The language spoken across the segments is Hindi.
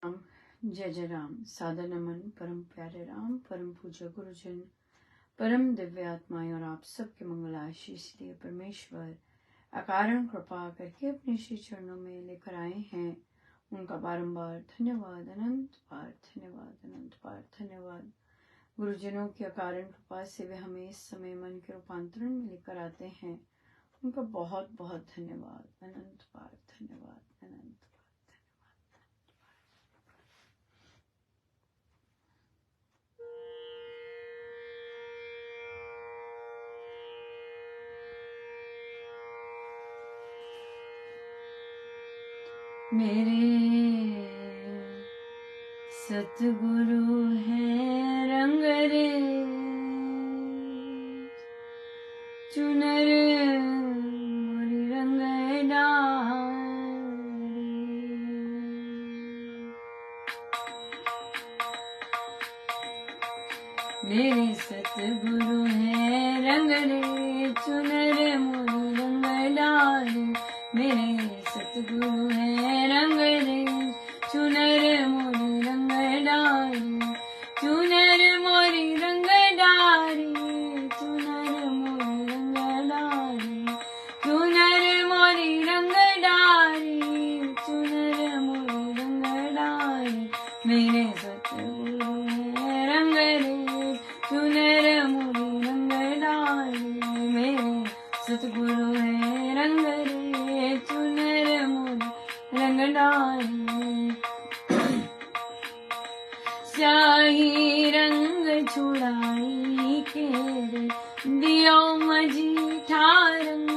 जय जय राम। सादर नमन परम प्यारे राम, परम पूज्य गुरुजन, परम दिव्य आत्माएं और आप सबके मंगल आशीष लिए परमेश्वर अकारण कृपा करके अपने श्री चरणों में लेकर आए हैं। उनका बारंबार धन्यवाद, अनंत बार धन्यवाद, अनंत बार धन्यवाद। गुरुजनों की अकारण कृपा से वे हमें इस समय मन के रूपांतरण में लेकर आते हैं। उनका बहुत बहुत धन्यवाद, अनंत बार धन्यवाद, अनंत बार। मेरे सतगुरु हैं रंगरे चुनर मोरी रंग डारी। मेरे सतगुरु हैं रंगरे चुनर मोरी रंग डारी। मेरे सतगुरु हैं रंगरे चुनर मोरी रंग डारी। चुनर मोरी रंग डारी, चुनर मोरी रंग डारी। चुनर मोरी रंग डारी, चुनर मोरी रंग डारी। मेरे सतगुरु हैं रंगरे चुनर मोरी रंग डारी। मेरे सतगुरु हैं रंगरे चुनर मोरी रंग डारी। शाही रंग छुड़ाई के रे दियो मजीठा रंग।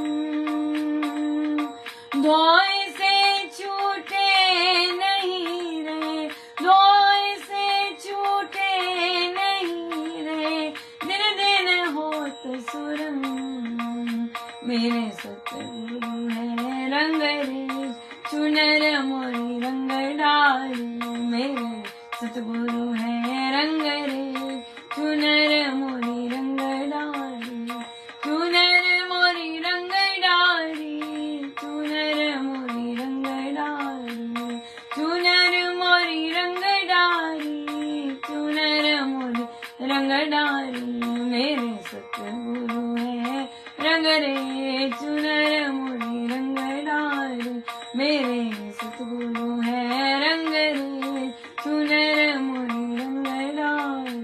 धोए से छूटे नहीं रे, धोए से छूटे नहीं रे, दिन दिन होत सुरंग। मेरे सतगुरु हैं रंगरे चुनर मोरी रंग डारी। मेरे सतगुरु हैं रंगरे चुनर मोरी रंग डारी। चुनर मोरी रंग डारी, चुनर मोरी रंग डारी। चुनर मोरी रंग डारी, चुनर मोरी रंग डारी। मेरे सतगुरु हैं रंगरे चुनर मोरी रंग डारी। मेरे सतगुरु हैं रंगरे चुनर मोरी रंग डारी।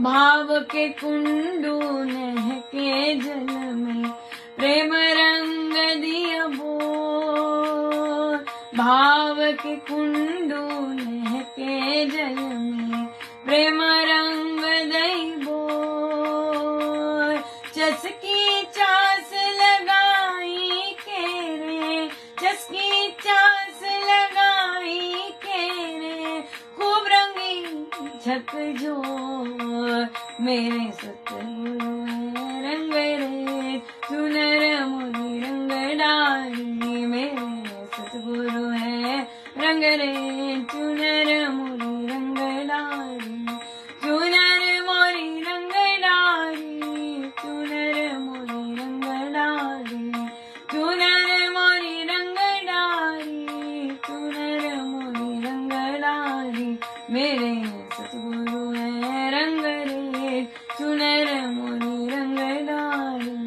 भाव के कुंडू नहके जल में प्रेम रंग दिया बोर। भाव के कुंडू नहके जल में प्रेम रंग दई बोर। चसकी चास लगाई के रे, चसकी चास लगाई के रे, खूब रंगी झकझोर। मेरे सतगुरु हैं रंगरे चुनर मोरी रंग डारी। मेरे सतगुरु हैं रंगरे चुनर मोरी रंग डारी। चुनर मोरी रंग डारी, चुनर मोरी रंग डारी। चुनर मोरी रंग डारी, चुनर मोरी रंग डारी। मेरे सतगुरु हैं रंगरे चुनर मोरी रंग डारी।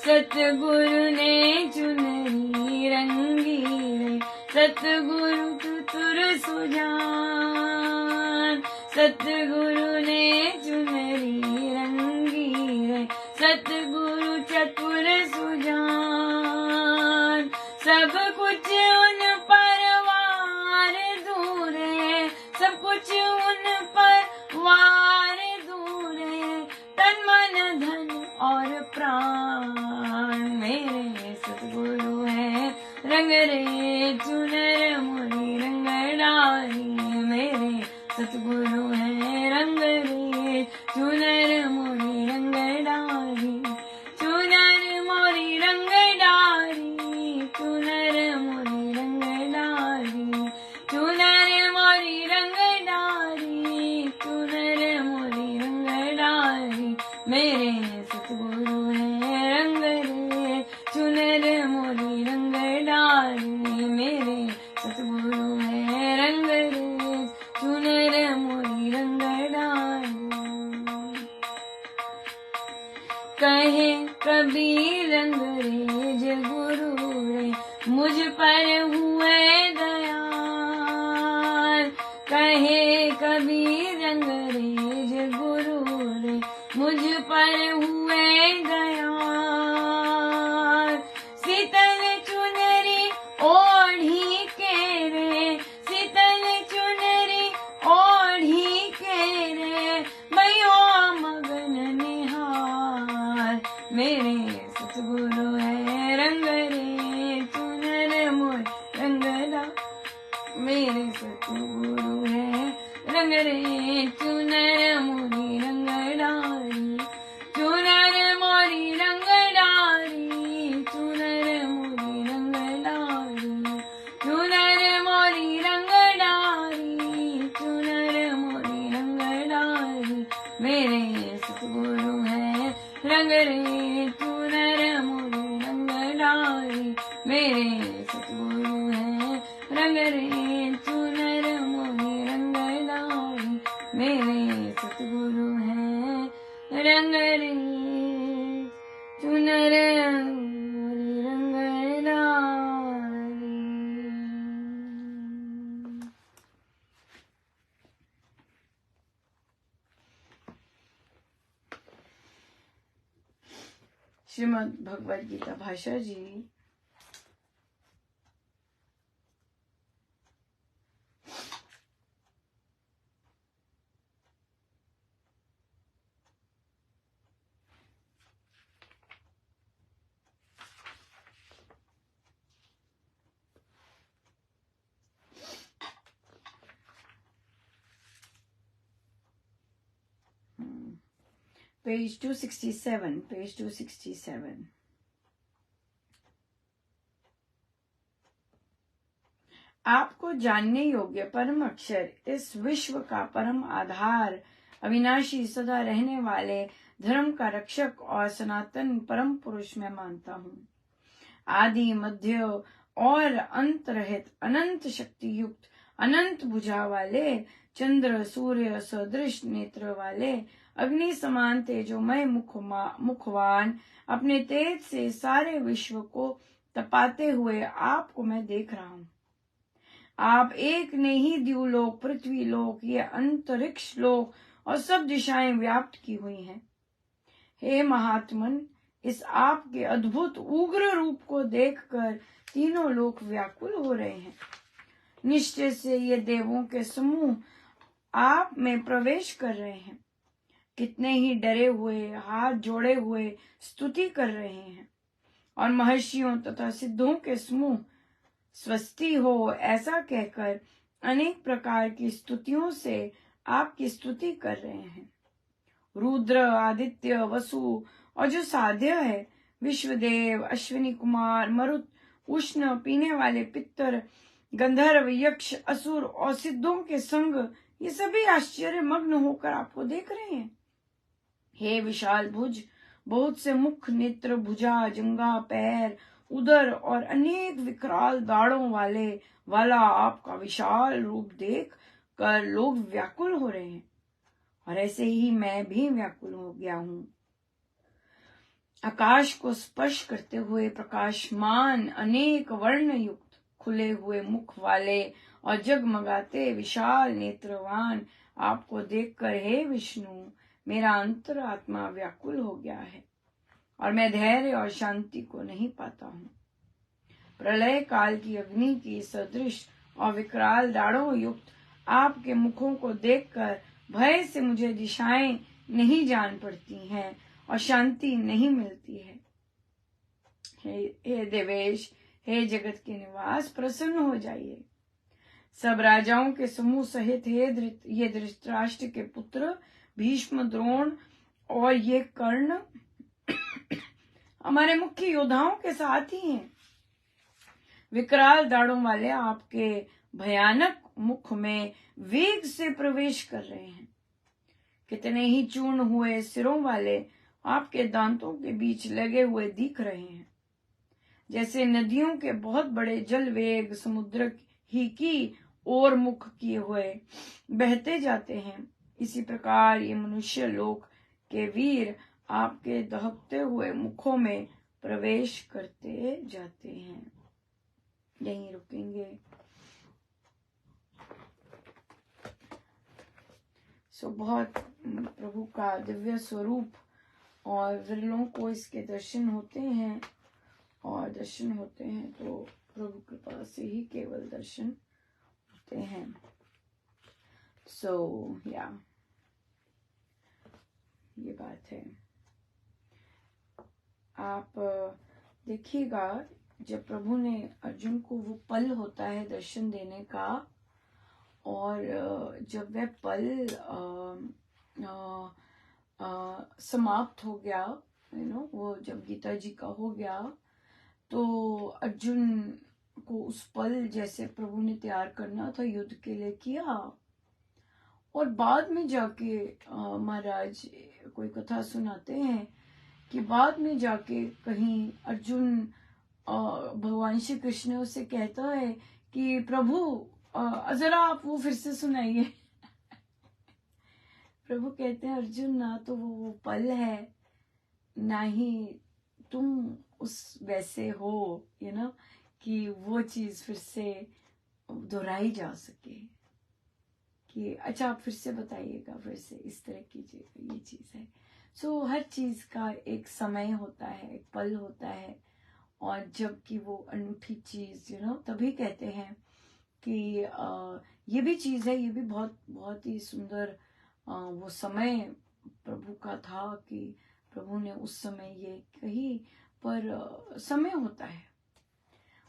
सतगुरु ने चुनरी रंगी रे, सतगुरु चतुर सुजान। सतगुरु ने चुनरी रंगी रे, सतगुरु चतुर सुजान। सब कुछ उन पर वार दूरे, सब कुछ उन पर वार दूरे, तन मन धन और प्राण। मेरे सतगुरु हैं रंगरे चुनर मोरी रंग डारी। मेरे सतगुरु हैं रंगरे चुनर मोरी रंग डारी। चुनर मोरी रंग डारी, चुनर मोरी रंग डारी। चुनर मोरी रंग डारी, चुनर मोरी रंग डारी। मेरे सतगुरु हैं रंगरे चुनर मोरी रंग डारी। मुझ पर हुए दयाल। कहे कबीर अंग्रेज गुरु रे, मुझ पर हुए दयाल। शीतल चुनरी ओढ़ी के रे, शीतल चुनरी ओढ़ी के रे, भयो मगन निहार। मेरे सतगुरु है रंग रे चुनर मोर रंगला। मेरे सतगुरु है रंग रे चुनर मोरी रंगडारी। चुनर मोरी रंगडारी, चुनर मोरी रंगडारी। चुनर मोरी रंगडारी, चुनर मोरी रंगडारी। मेरे सतगुरु है रंग रे चुनर मोरी रंगडारी। मेरे सतगुरु है रंग रे चुनर मोरी रंगडारी। मेरे सतगुरु है रंग रे चुनर मोरी रंगडारी। श्रीमद् भगवद गीता भाषा जी। Page 267, page 267। आपको जानने योग्य परम अक्षर, इस विश्व का परम आधार, अविनाशी सदा रहने वाले धर्म का रक्षक और सनातन परम पुरुष मैं मानता हूँ। आदि मध्य और अंत रहित अनंत शक्ति युक्त, अनंत भुजा वाले, चंद्र सूर्य सदृश नेत्र वाले, अग्नि समान तेजोमय मुखवान, अपने तेज से सारे विश्व को तपाते हुए आपको मैं देख रहा हूँ। आप एक ने ही द्युलोक, पृथ्वी लोक, ये अंतरिक्ष लोक और सब दिशाएं व्याप्त की हुई हैं। हे महात्मन, इस आपके अद्भुत उग्र रूप को देखकर तीनों लोक व्याकुल हो रहे हैं। निश्चय से ये देवों के समूह आप में प्रवेश कर रहे हैं। कितने ही डरे हुए, हाथ जोड़े हुए स्तुति कर रहे हैं, और महर्षियों तथा सिद्धों के समूह स्वस्ति हो ऐसा कहकर अनेक प्रकार की स्तुतियों से आपकी स्तुति कर रहे हैं। रुद्र, आदित्य, वसु और जो साध्य है, विश्वदेव, अश्विनी कुमार, मरुत, उष्ण, पीने वाले पितर, गंधर्व, यक्ष, असुर और सिद्धों के संग, ये सभी आश्चर्य मग्न होकर आपको देख रहे हैं। हे विशाल भुज, बहुत से मुख, नेत्र, भुजा, जंगा, पैर, उदर और अनेक विकराल दाढ़ों वाला आपका विशाल रूप देख कर लोग व्याकुल हो रहे हैं, और ऐसे ही मैं भी व्याकुल हो गया हूँ। आकाश को स्पर्श करते हुए प्रकाशमान, अनेक वर्ण युक्त, खुले हुए मुख वाले और जगमगाते विशाल नेत्रवान आपको देखकर हे विष्णु, मेरा अंतर आत्मा व्याकुल हो गया है, और मैं धैर्य और शांति को नहीं पाता हूँ। प्रलय काल की अग्नि की सदृश और विकराल दाढ़ों युक्त आपके मुखों को देखकर भय से मुझे दिशाएं नहीं जान पड़ती हैं और शांति नहीं मिलती है। हे देवेश, हे जगत के निवास, प्रसन्न हो जाइए। सब राजाओं के समूह सहित ये धृतराष्ट्र के पुत्र भीष्म, द्रोण और ये कर्ण हमारे मुख्य योद्धाओं के साथ ही हैं। विकराल दाढ़ों वाले आपके भयानक मुख में वेग से प्रवेश कर रहे हैं। कितने ही चूर्ण हुए सिरों वाले आपके दांतों के बीच लगे हुए दिख रहे हैं। जैसे नदियों के बहुत बड़े जल वेग समुद्र ही की ओर मुख किए हुए बहते जाते हैं, इसी प्रकार ये मनुष्य लोक के वीर आपके दहकते हुए मुखों में प्रवेश करते जाते हैं। यहीं रुकेंगे। सो बहुत प्रभु का दिव्य स्वरूप और विरलों को इसके दर्शन होते हैं, और दर्शन होते हैं तो प्रभु कृपा से ही केवल दर्शन होते हैं। सो या ये बात है। आप देखिएगा जब प्रभु ने अर्जुन को वो पल होता है दर्शन देने का, और जब वह पल समाप्त हो गया, वो जब गीता जी का हो गया, तो अर्जुन को उस पल जैसे प्रभु ने तैयार करना था युद्ध के लिए किया, और बाद में जाके महाराज कोई कथा सुनाते हैं कि बाद में जाके कहीं अर्जुन भगवान श्री कृष्ण से कहता है कि प्रभु जरा आप वो फिर से सुनाइए। प्रभु कहते हैं अर्जुन ना तो वो पल है, ना ही तुम उस वैसे हो कि वो चीज फिर से दोहराई जा सके, कि अच्छा आप फिर से बताइएगा, फिर से इस तरह की ये चीज है। सो हर चीज का एक समय होता है, एक पल होता है, और जबकि वो अनूठी चीज तभी कहते हैं कि ये भी चीज है, ये भी बहुत बहुत ही सुंदर वो समय प्रभु का था कि प्रभु ने उस समय ये कही, पर समय होता है,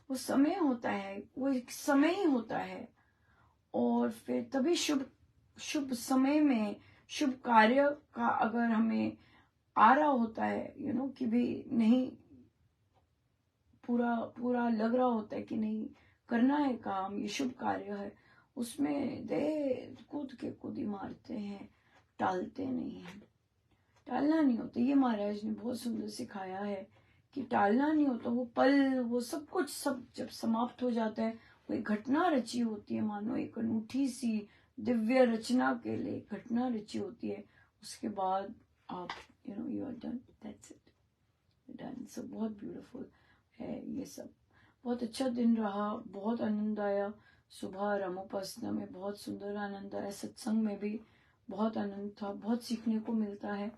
वो समय होता है, वो एक समय ही होता है, और फिर तभी शुभ समय में शुभ कार्य का अगर हमें आ रहा होता है कि भी नहीं पूरा लग रहा होता है कि नहीं करना है काम, ये शुभ कार्य है, उसमें दे कूद ही मारते हैं, टालते नहीं है। टालना नहीं होता, ये महाराज ने बहुत सुंदर सिखाया है कि टालना नहीं होता। वो पल, वो सब कुछ सब जब समाप्त हो जाता है, वो एक घटना रची होती है, मानो एक अनूठी सी दिव्य रचना के लिए घटना रची होती है, उसके बाद आप you are done, that's it, done. So बहुत ब्यूटीफुल है ये सब। बहुत अच्छा दिन रहा, बहुत आनंद आया। सुबह रामोपासना में बहुत सुंदर आनंद आया, सत्संग में भी बहुत आनंद था, बहुत सीखने को मिलता है।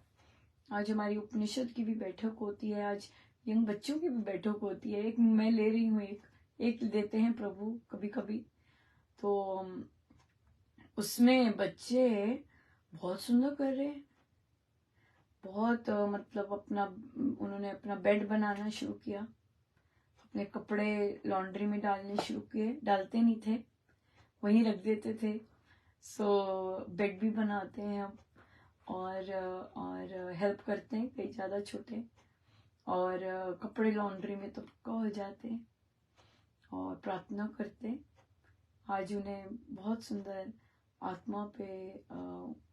आज हमारी उपनिषद की भी बैठक होती है, आज यंग बच्चों की भी बैठक होती है। एक मैं ले रही हूँ, एक देते हैं प्रभु कभी कभी, तो उसमें बच्चे बहुत सुंदर कर रहे हैं, बहुत मतलब उन्होंने अपना बेड बनाना शुरू किया, अपने कपड़े लॉन्ड्री में डालने शुरू किए, डालते नहीं थे, वहीं रख देते थे। सो बेड भी बनाते हैं अब, और हेल्प करते हैं, कई ज़्यादा छोटे, और कपड़े लॉन्ड्री में तो पक्का हो जाते हैं, और प्रार्थना करते हैं। आज उन्हें बहुत सुंदर आत्मा पे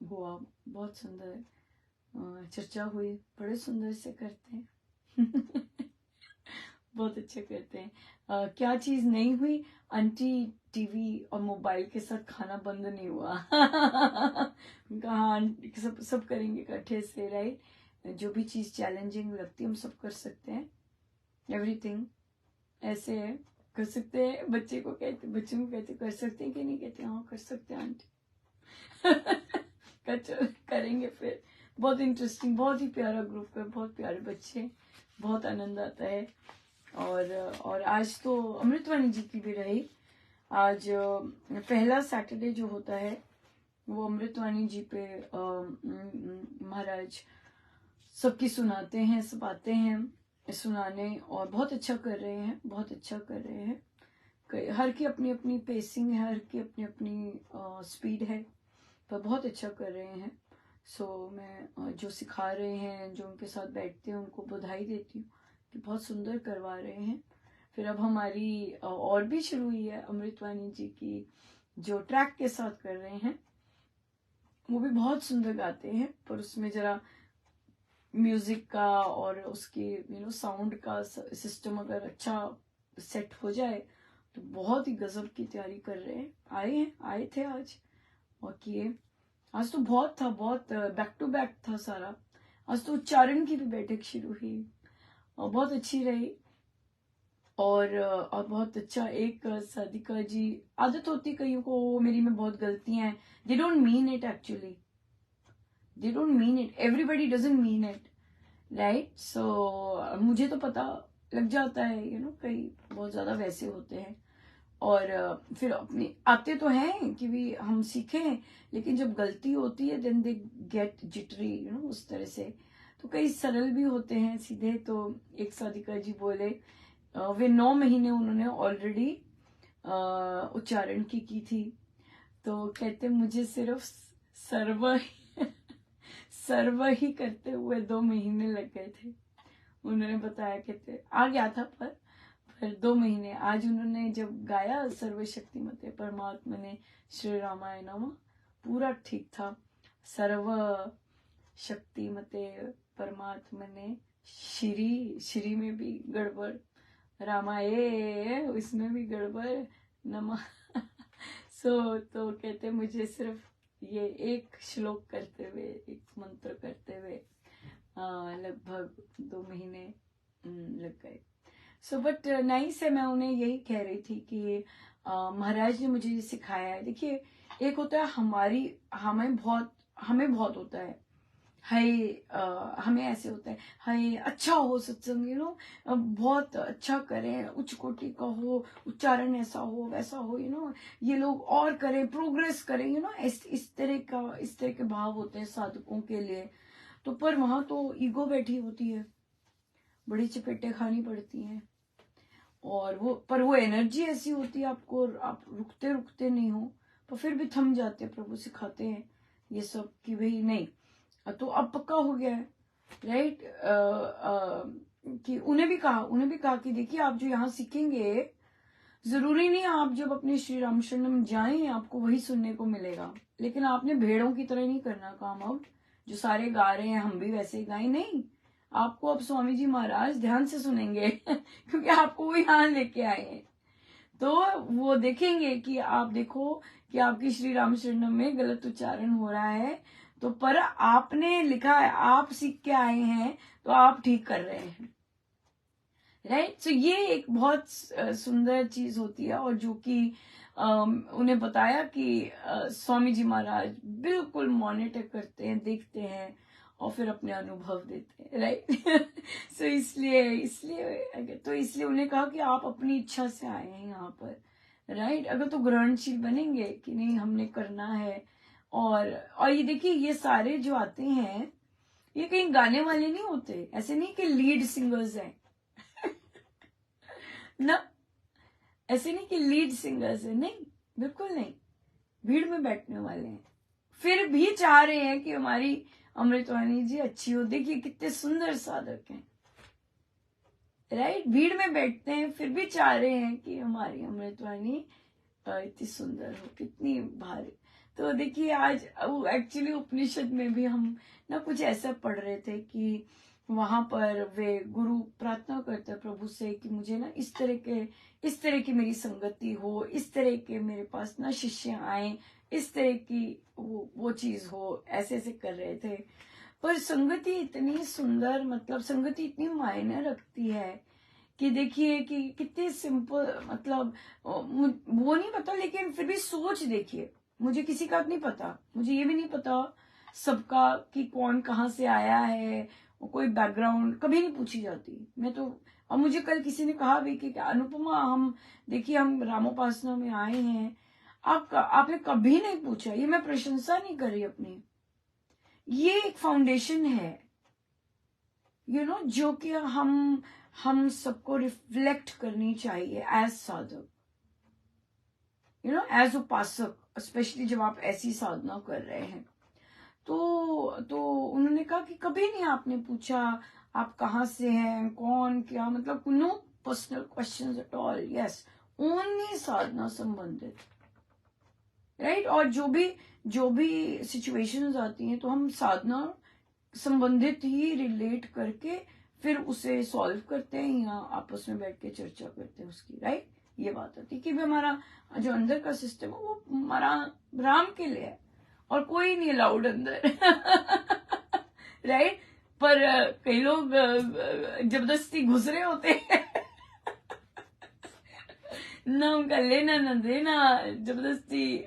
हुआ, बहुत सुंदर चर्चा हुई, बड़े सुंदर से करते हैं। बहुत अच्छा करते हैं। क्या चीज नहीं हुई, आंटी टीवी और मोबाइल के साथ खाना बंद नहीं हुआ। कहा सब करेंगे इकट्ठे से, राइट। जो भी चीज चैलेंजिंग लगती है हम सब कर सकते हैं, एवरीथिंग ऐसे है, कर सकते हैं। बच्चों को कहते कर सकते हैं कि नहीं कहते, हाँ कर सकते हैं आंटी। करेंगे फिर। बहुत इंटरेस्टिंग, बहुत ही प्यारा ग्रुप है, बहुत प्यारे बच्चे, बहुत आनंद आता है। और आज तो अमृतवाणी जी की भी रही। आज पहला सैटरडे जो होता है वो अमृतवाणी जी पे महाराज सबकी सुनाते हैं, सब आते हैं सुनाने, और बहुत अच्छा कर रहे हैं, बहुत अच्छा कर रहे हैं। हर की अपनी अपनी पेसिंग है, हर की अपनी अपनी स्पीड है, पर बहुत अच्छा कर रहे हैं। सो मैं जो सिखा रहे हैं, जो उनके साथ बैठते हैं, उनको बधाई देती हूँ कि बहुत सुंदर करवा रहे हैं। फिर अब हमारी और भी शुरू हुई है अमृतवाणी जी की, जो ट्रैक के साथ कर रहे हैं, वो भी बहुत सुंदर गाते हैं, पर उसमें जरा म्यूजिक का और उसकी साउंड का सिस्टम अगर अच्छा सेट हो जाए तो बहुत ही गजब की तैयारी कर रहे हैं। आए थे आज और किए। आज तो बहुत था, बहुत बैक टू बैक था सारा। आज तो उच्चारण की भी बैठक शुरू हुई और बहुत अच्छी रही। और बहुत अच्छा एक साधिका जी, आदत होती कईयों को मेरी में बहुत गलतियां हैं, they don't mean it actually, they don't mean it, everybody doesn't mean it, right. So मुझे तो पता लग जाता है, कई बहुत ज्यादा वैसे होते हैं, और फिर अपने आते तो हैं कि भी हम सीखें, लेकिन जब गलती होती है देन दे गेट जिटरी, उस तरह से। तो कई सरल भी होते हैं सीधे। तो एक साधिका जी बोले, वे 9 महीने उन्होंने ऑलरेडी उच्चारण की थी, तो कहते मुझे सिर्फ सर्व सर्व ही करते हुए 2 महीने लग गए थे। उन्होंने बताया, कहते आ गया था पर फिर 2 महीने। आज उन्होंने जब गाया सर्वशक्तिमते परमात्मने श्री रामाय नमः, पूरा ठीक था। सर्व शक्तिमते परमात्मने, श्री में भी गड़बड़, रामाये उसमें भी गड़बड़, नमः तो कहते मुझे सिर्फ ये एक श्लोक करते हुए, एक मंत्र करते हुए लगभग 2 महीने लग गए। सो बट नाइस है। मैं उन्हें यही कह रही थी कि महाराज ने मुझे सिखाया है। देखिए, एक होता है हमें बहुत होता है, हाय हमें ऐसे होता है, हाय अच्छा हो सत्संग, बहुत अच्छा करें, उच्च कोटि का हो, उच्चारण ऐसा हो वैसा हो, ये लोग और करें, प्रोग्रेस करें, इस तरह के भाव होते हैं साधकों के लिए। तो पर वहां तो ईगो बैठी होती है, बड़ी चपेटें खानी पड़ती हैं, और वो एनर्जी ऐसी होती है आपको, आप रुकते रुकते नहीं हो, पर फिर भी थम जाते हैं। प्रभु सिखाते हैं ये सब कि भाई नहीं, तो अब पक्का हो गया है, राइट। कि उन्हें भी कहा कि देखिए, आप जो यहाँ सीखेंगे, जरूरी नहीं आप जब अपने श्री राम शरणम जाएं आपको वही सुनने को मिलेगा, लेकिन आपने भेड़ों की तरह नहीं करना काम। अब जो सारे गा रहे हैं हम भी वैसे ही गाएं, नहीं, आपको अब स्वामी जी महाराज ध्यान से सुनेंगे क्योंकि आपको वो यहाँ लेके आए हैं। तो वो देखेंगे कि आप देखो कि आपकी श्री राम शरणम में गलत उच्चारण हो रहा है, तो पर आपने लिखा है, आप सीख के आए हैं, तो आप ठीक कर रहे हैं, राइट। सो ये एक बहुत सुंदर चीज होती है, और जो कि उन्हें बताया कि स्वामी जी महाराज बिल्कुल मॉनिटर करते हैं, देखते हैं, और फिर अपने अनुभव देते हैं, राइट। सो इसलिए उन्हें कहा कि आप अपनी इच्छा से आए हैं यहाँ पर, राइट। अगर तो ग्रहणशील बनेंगे कि नहीं हमने करना है। और ये देखिए, ये सारे जो आते हैं ये कहीं गाने वाले नहीं होते, ऐसे नहीं कि लीड सिंगर्स हैं ना, ऐसे नहीं कि लीड सिंगर्स है, नहीं, बिल्कुल नहीं, भीड़ में बैठने वाले हैं, फिर भी चाह रहे हैं कि हमारी अमृतवाणी जी अच्छी हो। देखिए कितने सुंदर साधक हैं, राइट। भीड़ में बैठते हैं, फिर भी चाह रहे हैं कि हमारी अमृतवाणी इतनी सुंदर हो, कितनी भारी। तो देखिए, आज एक्चुअली उपनिषद में भी हम ना कुछ ऐसा पढ़ रहे थे कि वहां पर वे गुरु प्रार्थना करते हैं प्रभु से कि मुझे ना इस तरह की मेरी संगति हो, इस तरह के मेरे पास ना शिष्य आए, इस तरह की वो चीज हो, ऐसे ऐसे कर रहे थे। पर संगति इतनी सुंदर, मतलब संगति इतनी मायने रखती है कि देखिए कि कितने सिंपल, मतलब वो नहीं पता, लेकिन फिर भी सोच देखिए, मुझे किसी का नहीं पता, मुझे ये भी नहीं पता सबका कि कौन कहाँ से आया है, कोई बैकग्राउंड कभी नहीं पूछी जाती। मैं तो, और मुझे कल किसी ने कहा भी कि अनुपमा, हम रामोपासना में आए हैं, आपने कभी नहीं पूछा। ये मैं प्रशंसा नहीं कर रही अपनी, ये एक फाउंडेशन है, जो कि हम सबको रिफ्लेक्ट करनी चाहिए एज साधक, एज उपासक, स्पेशली जब आप ऐसी साधना कर रहे हैं। तो उन्होंने कहा कि कभी नहीं आपने पूछा आप कहाँ से हैं, कौन क्या, मतलब no personal questions at all, yes, only साधना संबंधित, राइट। और जो भी सिचुएशंस आती हैं तो हम साधना संबंधित ही रिलेट करके फिर उसे सॉल्व करते हैं, या आपस में बैठ के चर्चा करते हैं उसकी, राइट। ये बात होती है कि हमारा जो अंदर का सिस्टम है वो हमारा राम के लिए है, और कोई नहीं अलाउड अंदर राइट। पर कई लोग जबरदस्ती घुस रहे होते हैं नाम का लेना ना देना, जबरदस्ती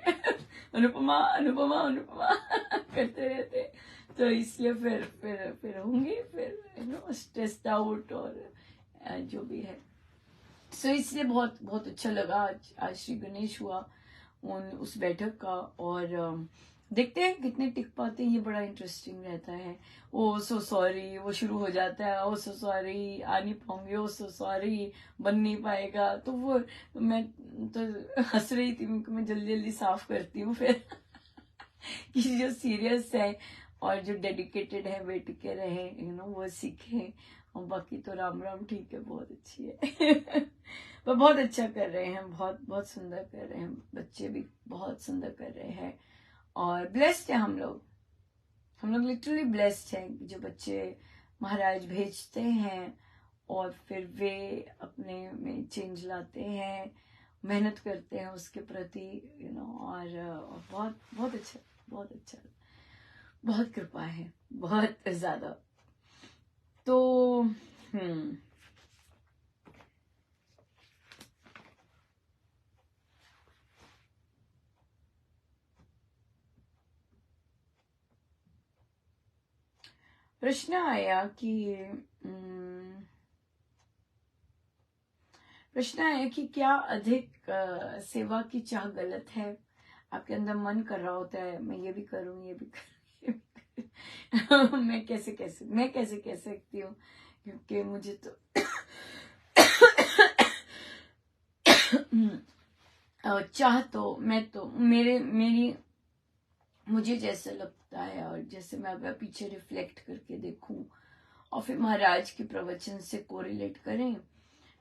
अनुपमा अनुपमा अनुपमा करते रहते। तो इसलिए फिर होंगे, फिर स्ट्रेस्ड आउट और जो भी है। सो इसलिए बहुत बहुत अच्छा लगा आज श्री गणेश हुआ उस बैठक का। और देखते हैं कितने टिक पाते हैं, ये बड़ा इंटरेस्टिंग रहता है। ओ सो सॉरी वो शुरू हो जाता है, ओ सो सॉरी आ नहीं पाऊंगी, ओ सो सॉरी बन नहीं पाएगा। तो वो मैं तो हंस रही थी, मैं जल्दी जल्दी साफ करती हूँ फिर कि जो सीरियस है और जो डेडिकेटेड है वे टिके रहे, वो सीखे। और बाकी तो राम राम ठीक है, बहुत अच्छी है पर बहुत अच्छा कर रहे हैं, बहुत बहुत सुंदर कर रहे हैं, बच्चे भी बहुत सुंदर कर रहे हैं। और ब्लेस्ड है हम लोग लिटरली ब्लेस्ड हैं कि जो बच्चे महाराज भेजते हैं और फिर वे अपने में चेंज लाते हैं, मेहनत करते हैं उसके प्रति, और बहुत बहुत अच्छा, बहुत अच्छा, बहुत कृपा है, बहुत ज्यादा। तो प्रश्न आया कि क्या अधिक सेवा की चाह गलत है? आपके अंदर मन कर रहा होता है मैं ये भी करूं, ये भी करूं मैं कैसे कह सकती हूँ, क्योंकि मुझे तो चाह तो मुझे जैसा लगता है, और जैसे मैं अगर पीछे रिफ्लेक्ट करके देखूं और फिर महाराज के प्रवचन से कोरिलेट करें,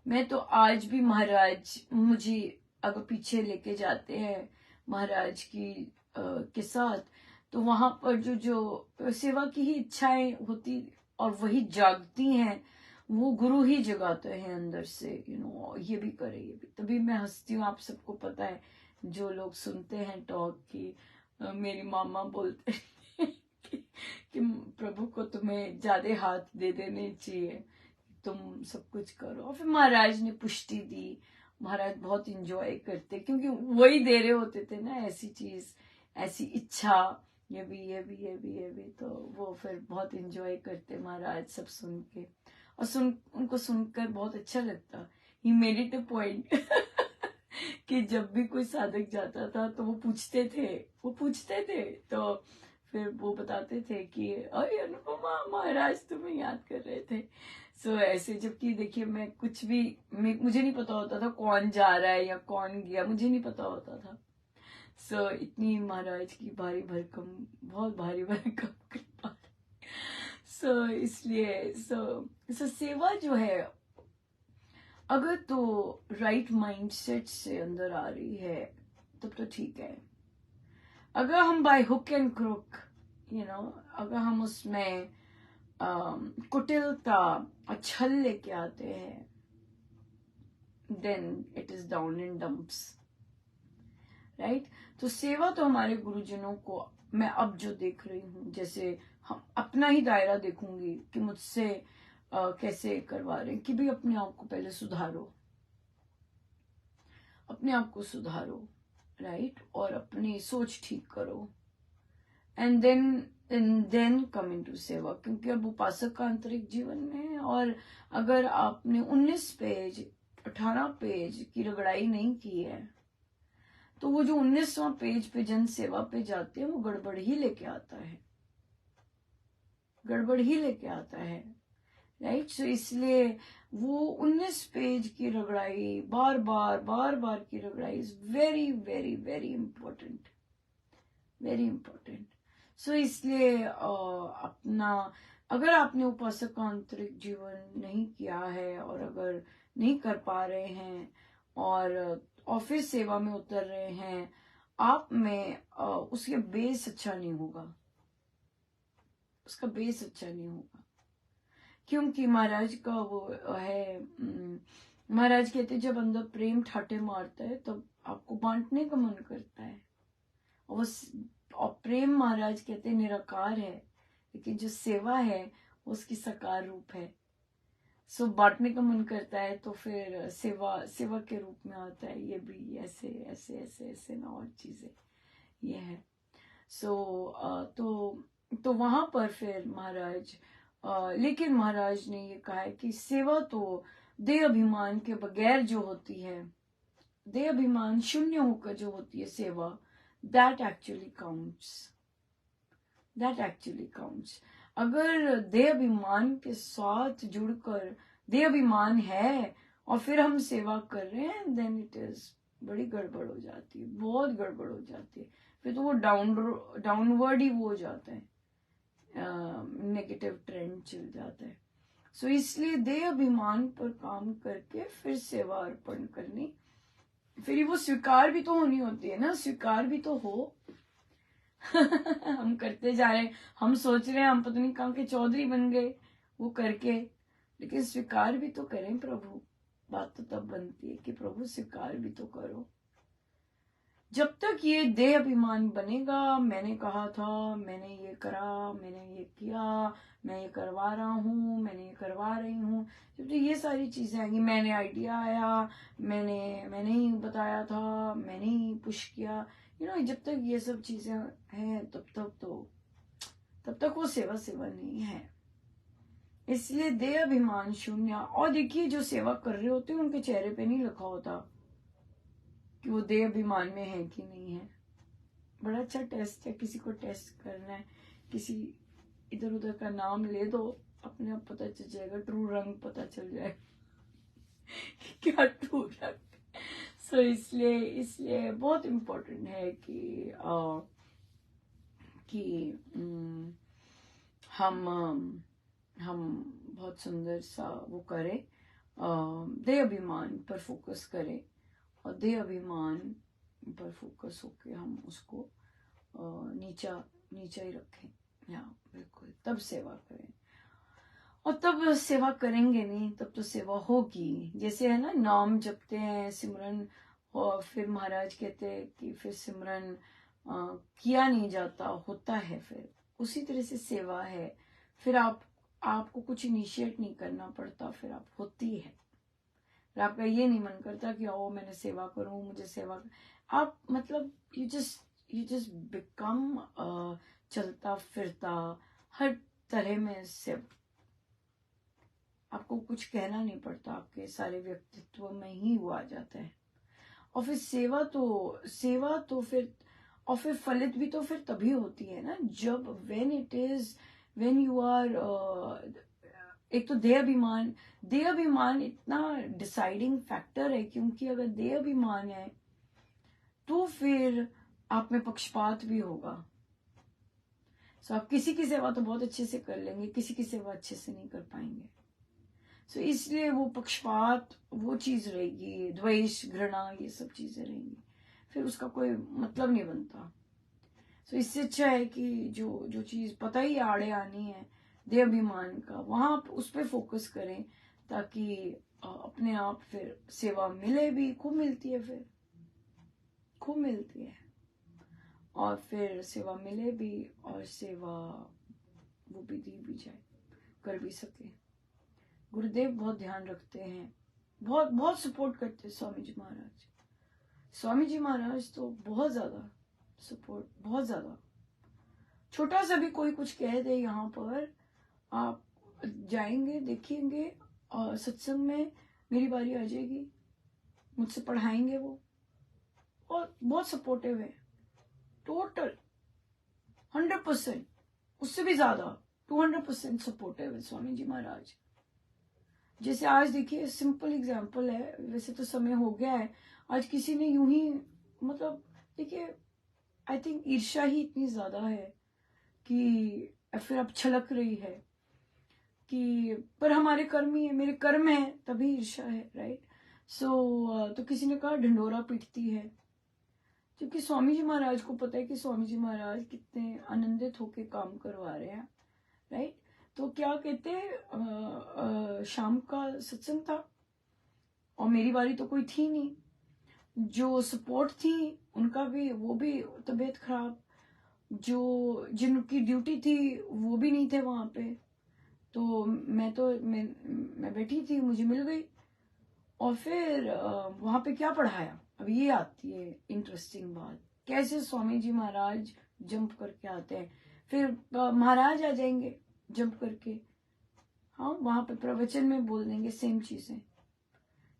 मैं तो आज भी महाराज मुझे अगर पीछे लेके जाते हैं महाराज के साथ, तो वहां पर जो सेवा की ही इच्छाएं होती और वही जागती हैं, वो गुरु ही जगाते हैं अंदर से, ये भी करे ये भी। तभी मैं हंसती हूँ, आप सबको पता है जो लोग सुनते हैं टॉक की, मेरी मामा बोलते हैं कि प्रभु को तुम्हें ज्यादा हाथ दे देने चाहिए, तुम सब कुछ करो। और फिर महाराज ने पुष्टि दी, महाराज बहुत इंजॉय करते, क्योंकि वही दे रहे होते थे ना ऐसी चीज, ऐसी इच्छा, ये भी, तो वो फिर बहुत इंजॉय करते महाराज सब सुन के। और उनको सुनकर बहुत अच्छा लगता। He made it a point कि जब भी कोई साधक जाता था तो वो पूछते थे, तो फिर वो बताते थे कि अरे अनुपमा महाराज तुम्हें याद कर रहे थे। सो ऐसे, जबकि देखिए मैं कुछ भी मुझे नहीं पता होता था कौन जा रहा है या कौन गया, मुझे नहीं पता होता था। सो इतनी महाराज की बहुत भारी भरकम कृपा। सो इसलिए सेवा जो है, अगर तो राइट माइंडसेट से अंदर आ रही है तब तो ठीक है। अगर हम बाय हुक एंड क्रुक, अगर हम उसमें कुटिलता और छल लेके आते हैं, then it is down in dumps, right. तो सेवा तो हमारे गुरुजनों को, मैं अब जो देख रही हूँ, जैसे हम अपना ही दायरा देखूंगी कि मुझसे कैसे करवा रहे हैं, कि भी अपने आप को पहले सुधारो, अपने आप को सुधारो, राइट, और अपनी सोच ठीक करो, एंड देन कम इनटू सेवा। क्योंकि अब उपासक का आंतरिक जीवन में है, और अगर आपने 19 पेज 18 पेज की रगड़ाई नहीं की है, तो वो जो 19वां पेज पे जन सेवा पे जाते हैं, वो गड़बड़ ही लेके आता है, राइट। सो इसलिए वो 19 पेज की रगड़ाई बार बार की रगड़ाई is very very very important, very important. So इसलिए अपना, अगर आपने उपासक का आंतरिक जीवन नहीं किया है, और अगर नहीं कर पा रहे हैं और ऑफिस सेवा में उतर रहे हैं, आप में उसके बेस अच्छा नहीं होगा, उसका बेस अच्छा नहीं होगा। क्योंकि महाराज का वो है, महाराज कहते जब अंदर प्रेम ठाटे मारता है तब आपको बांटने का मन करता है। और प्रेम महाराज कहते निराकार है, लेकिन जो सेवा है उसकी साकार रूप है। सो बांटने का मन करता है, तो फिर सेवा सेवा के रूप में आता है ये भी, ऐसे ऐसे ऐसे ऐसे ना और चीजें ये है। सो तो वहां पर फिर महाराज लेकिन महाराज ने ये कहा है कि सेवा तो देह अभिमान के बगैर जो होती है, देह अभिमान शून्य होकर जो होती है सेवा, that actually counts, that actually counts. अगर देह अभिमान के साथ जुड़कर देह अभिमान है और फिर हम सेवा कर रहे हैं, देन इट इज बड़ी गड़बड़ हो जाती है, बहुत गड़बड़ हो जाती है। फिर तो वो डाउनवर्ड ही वो हो जाता है, नेगेटिव ट्रेंड चल जाता है। सो इसलिए देह अभिमान पर काम करके फिर सेवा अर्पण करनी, फिर वो स्वीकार भी तो होनी होती है ना, स्वीकार भी तो हो। हम करते जा रहे हैं, हम सोच रहे हैं हम पता नहीं कहाँ के चौधरी बन गए वो करके, लेकिन स्वीकार भी तो करें प्रभु। बात तो तब बनती है कि प्रभु स्वीकार भी तो करो। जब तक ये देह अभिमान बनेगा, मैंने कहा था, मैंने ये करा, मैंने ये किया, मैं ये करवा रहा हूँ, मैंने ये करवा रही हूँ, जब तक ये सारी चीजें आएंगी, मैंने आइडिया आया, मैंने ही बताया था, मैंने ही पुश किया, जब तक ये सब चीजें हैं तब तक वो सेवा सेवा नहीं है। इसलिए देह अभिमान शून्य। और देखिए जो सेवा कर रहे होते हैं उनके चेहरे पे नहीं लिखा होता कि वो देह अभिमान में है कि नहीं है। बड़ा अच्छा टेस्ट है, किसी को टेस्ट करना है, किसी इधर उधर का नाम ले दो, अपने आप पता चल जाएगा, ट्रू रंग पता चल जाएगा क्या ट्रू रंग। सो इसलिए बहुत इम्पोर्टेंट है कि हम बहुत सुंदर सा वो करें, देह अभिमान पर फोकस करें, और देह अभिमान पर फोकस होके हम उसको नीचा ही रखें। या बिल्कुल, तब सेवा करें। और तब सेवा करेंगे नहीं, तब तो सेवा होगी। जैसे है ना, नाम जपते हैं, सिमरन, और फिर महाराज कहते हैं कि फिर सिमरन किया नहीं जाता, होता है, फिर उसी तरह से सेवा है। फिर आपको कुछ इनिशिएट नहीं करना पड़ता, फिर आप होती है। फिर आपका ये नहीं मन करता कि ओ मैंने सेवा करूं, मुझे सेवा आप मतलब यू जस्ट बिकम चलता फिरता हर तरह में सेव। आपको कुछ कहना नहीं पड़ता, आपके सारे व्यक्तित्व में ही वो आ जाता है। और फिर सेवा तो फिर फलित भी तो फिर तभी होती है ना, जब व्हेन यू आर एक तो देह अभिमान इतना डिसाइडिंग फैक्टर है, क्योंकि अगर देह अभिमान है तो फिर आप में पक्षपात भी होगा। सो आप किसी की सेवा तो बहुत अच्छे से कर लेंगे, किसी की सेवा अच्छे से नहीं कर पाएंगे। सो इसलिए वो पक्षपात वो चीज रहेगी, द्वेष घृणा ये सब चीजें रहेंगी, फिर उसका कोई मतलब नहीं बनता। सो इससे अच्छा है कि जो चीज पता ही आड़े आनी है देह अभिमान का, वहां उस पर फोकस करें, ताकि अपने आप फिर सेवा मिले भी, खूब मिलती है, फिर खूब मिलती है, और फिर सेवा मिले भी, और सेवा वो भी दी भी जाए, कर भी सके। गुरुदेव बहुत ध्यान रखते हैं, बहुत बहुत सपोर्ट करते हैं स्वामी जी महाराज। स्वामी जी महाराज तो बहुत ज्यादा सपोर्ट, बहुत ज्यादा। छोटा सा भी कोई कुछ कह दे यहाँ पर, आप जाएंगे, देखेंगे, और सत्संग में मेरी बारी आ जाएगी, मुझसे पढ़ाएंगे वो, और बहुत सपोर्टिव है, टोटल 100%, उससे भी ज्यादा 200% सपोर्टिव है स्वामी जी महाराज। जैसे आज देखिए, सिंपल एग्जांपल है, वैसे तो समय हो गया है, आज किसी ने यूं ही मतलब देखिए, आई थिंक ईर्ष्या ही इतनी ज्यादा है कि फिर अब छलक रही है कि पर हमारे कर्म ही है, मेरे कर्म है तभी ईर्ष्या है, राइट। सो तो किसी ने कहा ढिंडोरा पीटती है, क्योंकि स्वामी जी महाराज को पता है कि स्वामी जी महाराज कितने आनंदित होके काम करवा रहे हैं, राइट। तो क्या कहते हैं, शाम का सत्संग था और मेरी बारी तो कोई थी नहीं, जो सपोर्ट थी उनका भी, वो भी तबीयत खराब, जो जिनकी ड्यूटी थी वो भी नहीं थे वहां पे, तो मैं बैठी थी, मुझे मिल गई। और फिर वहां पे क्या पढ़ाया, अब ये आती है इंटरेस्टिंग बात, कैसे स्वामी जी महाराज जंप करके आते हैं, फिर महाराज आ जाएंगे जंप करके, हाँ वहां पे प्रवचन में बोल देंगे सेम चीजें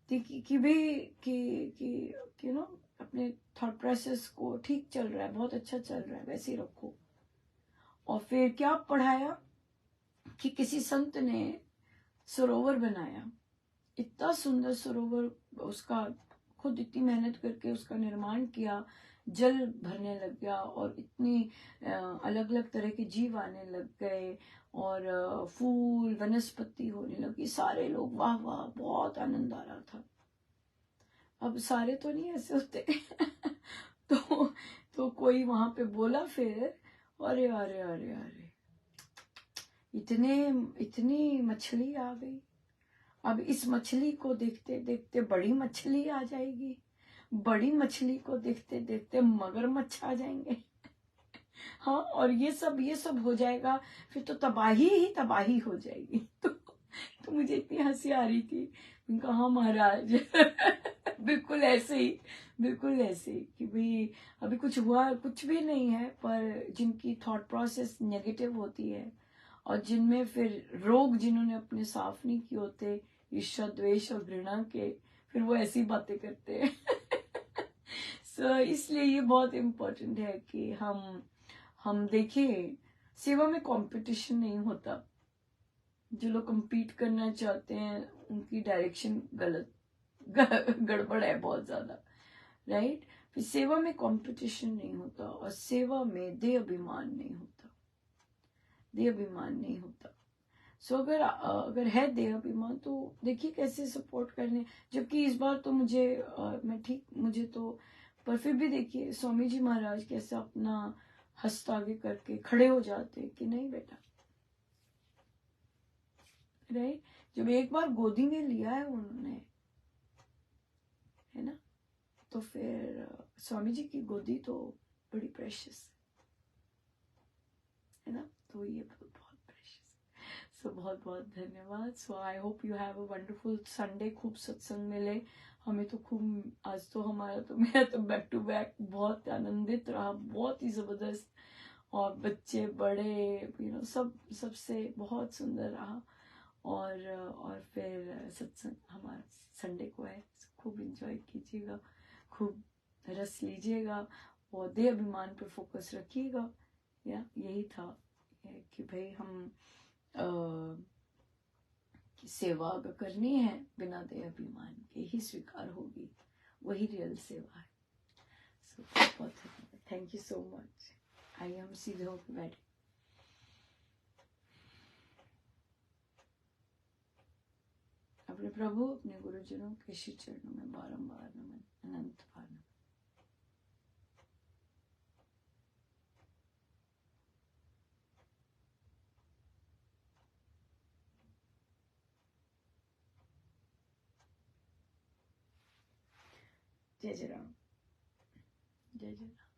कि भाई कि यू नो अपने थॉट प्रोसेस को ठीक चल रहा है, बहुत अच्छा चल रहा है, वैसे ही रखो। और फिर क्या पढ़ाया कि किसी संत ने सरोवर बनाया, इतना सुंदर सरोवर, उसका खुद इतनी मेहनत करके उसका निर्माण किया, जल भरने लग गया और इतनी अलग अलग तरह के जीव आने लग गए और फूल वनस्पति होने लगी, सारे लोग वाह वाह, बहुत आनंद आ रहा था। अब सारे तो नहीं ऐसे होते तो कोई वहां पे बोला फिर, अरे अरे अरे अरे इतनी मछली आ गई, अब इस मछली को देखते देखते बड़ी मछली आ जाएगी, बड़ी मछली को देखते देखते मगरमच्छ आ जाएंगे हाँ, और ये सब हो जाएगा, फिर तो तबाही ही तबाही हो जाएगी तो मुझे इतनी हंसी आ रही थी। उनका हाँ महाराज बिल्कुल ऐसे ही, बिल्कुल ऐसे ही कि भाई अभी कुछ हुआ कुछ भी नहीं है, पर जिनकी थॉट प्रोसेस नेगेटिव होती है और जिनमें फिर रोग जिन्होंने अपने साफ नहीं किए होते, ईर्ष्या द्वेष और घृणा के, फिर वो ऐसी बातें करते हैं इसलिए ये बहुत इम्पोर्टेंट है कि हम देखें, सेवा में कंपटीशन नहीं होता। जो लोग compete करना चाहते हैं उनकी डायरेक्शन गलत गड़बड़ है बहुत ज्यादा, राइट। फिर सेवा में कंपटीशन नहीं होता और सेवा में देह अभिमान नहीं होता, देह अभिमान नहीं होता। सो अगर है देह अभिमान तो देखिए कैसे सपोर्ट करने, जबकि इस बार तो मुझे मैं ठीक, मुझे तो, पर फिर भी देखिए स्वामी जी महाराज कैसे अपना हस्त आगे करके खड़े हो जाते कि नहीं बेटा, राइट। जब एक बार गोदी में लिया है उन्होंने, है ना, तो फिर स्वामी जी की गोदी तो बड़ी प्रेशियस है ना, तो ये बहुत प्रेशियस। सो बहुत बहुत धन्यवाद। So I hope you have a wonderful Sunday, खूब सत्संग मिले हमें तो खूब, आज तो हमारा तो मेरा तो बैक टू बैक बहुत आनंदित रहा, बहुत ही जबरदस्त, और बच्चे बड़े सब सबसे बहुत सुंदर रहा। और फिर सत्संग हमारा संडे को है, खूब एंजॉय कीजिएगा, खूब रस लीजिएगा और देह अभिमान पे फोकस रखिएगा। या यही था कि भाई हम की सेवा अगर करनी है बिना देह अभिमान के ही स्वीकार होगी, वही रियल सेवा है। सो बहुत थैंक यू सो मच। आई हम सीधे होकर बैठे। अपने प्रभु अपने गुरुजनों के श्री चरणों में बारंबार नमन, अनंत बार नमन। जय जय राम, जय जय राम।